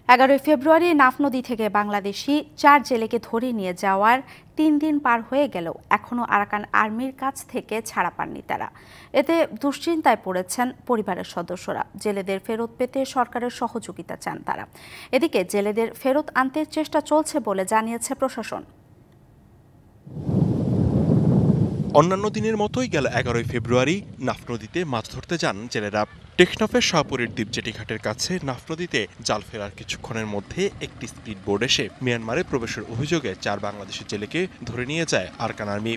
11 ফেব্রুয়ারি নাফ নদী থেকে বাংলাদেশি 4 জেলেকে ধরে নিয়ে যাওয়ার 3 দিন পার হয়ে গেলেও এখনও আরাকান আর্মির কাছ থেকে ছাড়া পাননি তারা। এতে দুশ্চিন্তায় পড়েছেন পরিবারের সদস্যরা। জেলেদের ফেরত পেতে সরকারের সহযোগিতা চান তারা। এদিকে জেলেদের ফেরত আনতে চেষ্টা চলছে বলে জানিয়েছে প্রশাসন। অন্যান্য দিনের মতোই গেল 11 ফেব্রুয়ারি নাফ নদীতে মাছ ধরতে যান জেলেরা। টেকনাফের শাহপুরের দ্বীপজেটি ঘাটের কাছে নাফ নদীতে জাল ফেলার কিছুক্ষণের মধ্যে একটি স্পিড বোর্ড এসে মিয়ানমারে প্রবেশের অভিযোগে 4 বাংলাদেশি জেলেকে ধরে নিয়ে যায় আরাকান আর্মি।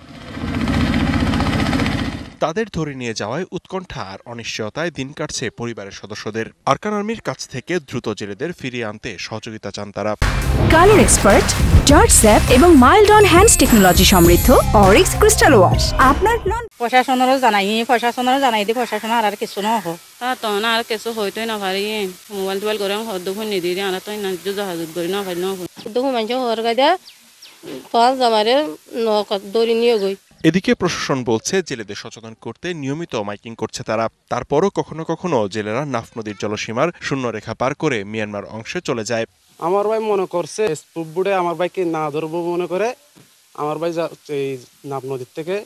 তাদের ধরে নিয়ে যাওয়ায় উৎকণ্ঠা আর অনিশ্চয়তায় দিন কাটছে পরিবারের সদস্যদের। আরাকান আর্মির কাছ থেকে দ্রুত জেলেদের ফিরিয়ে আনতে সহযোগিতা চান তারা। কালার এক্সপার্ট, জর্জ স্যাপ এবং মাইল্ড অন হ্যান্ডস টেকনোলজি সমৃদ্ধ অরিক্স ক্রিস্টাল ওয়াশ আপনার প্রশাসনেরও জানাই দি প্রশাসন আর কিছু না হোক তা না আর কিছু হইতোই না পারি মোবাইল টোবাইল করে দুঃখ নিদি দিয়ে আর তো যোগাযোগ করি না পারি না দুঃখ মানুষ হওয়ার গাদা পাঁচ জামারে দৌড়ি নিয়ে গই। এদিকে প্রশাসন বলছে জেলেদের সচেতন করতে নিয়মিত মাইকিং করছে তারা। তারপরও কখনো কখনো জেলেরা নাফ নদীর জলসীমার শূন্যরেখা পার করে মিয়ানমার অংশে চলে যায়। আমার ভাই মনে করছে স্পুট বোর্ডে আমার ভাইকে না ধরবো মনে করে আমার ভাই এই নাফ নদীর থেকে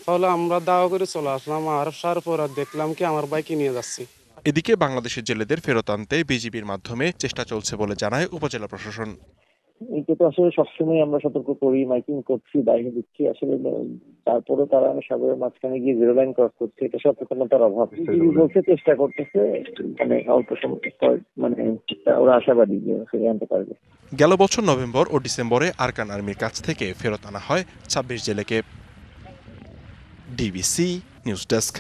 ফলে আমরা দাওয়া করে চলে আসলাম। আর সার পর দেখলাম কি আমার ভাইকে নিয়ে যাচ্ছি। এদিকে বাংলাদেশের জেলেদের ফেরত আনতে বিজিবির মাধ্যমে চেষ্টা চলছে বলে জানায় উপজেলা প্রশাসন। এটা তো আসলে সবসময় আমরা সতর্ক করি, মাইকিং করছি, বাইরে দিচ্ছি, আসলে তারপরে তারা সাগরের মাঝখানে গিয়ে জিরো লাইন ক্রস করছে, এটা সচেতনতার অভাব। বলছে চেষ্টা করতেছে, মানে অল্প সময় মানে ওরা আশাবাদী যে ফিরে আনতে পারবে। গেল বছর নভেম্বর ও ডিসেম্বরে আরাকান আর্মির কাছ থেকে ফেরত আনা হয় 26 জেলেকে। DBC news desk.